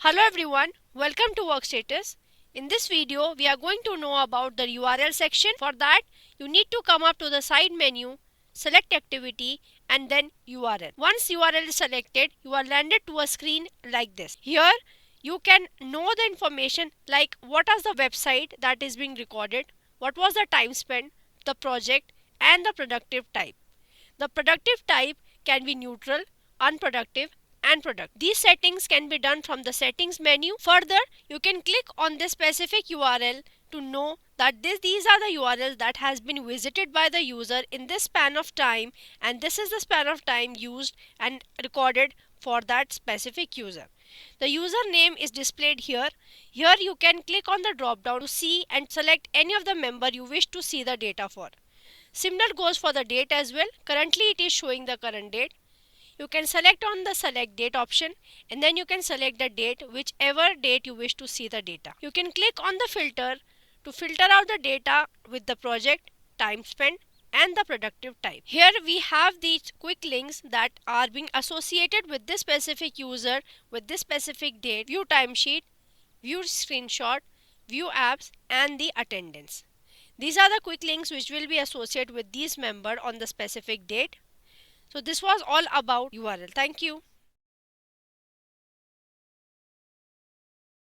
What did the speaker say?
Hello everyone, welcome to Workstatus. In this video, we are going to know about the URL section. For that, you need to come up to the side menu, select activity and then URL. Once URL is selected, you are landed to a screen like this. Here, you can know the information like what is the website that is being recorded, what was the time spent, the project and the productive type. The productive type can be neutral, unproductive and productive. These settings can be done from the settings menu. Further, you can click on this specific URL to know that these are the URLs that has been visited by the user in this span of time, and this is the span of time used and recorded for that specific user. The username is displayed here. Here you can click on the drop down to see and select any of the member you wish to see the data for. Similar goes for the date as well. Currently it is showing the current date. You can select on the select date option and then you can select the date, whichever date you wish to see the data. You can click on the filter to filter out the data with the project, time spent and the productive type. Here we have these quick links that are being associated with this specific user with this specific date: view timesheet, view screenshot, view apps and the attendance. These are the quick links which will be associated with these member on the specific date. So this was all about URL. Thank you.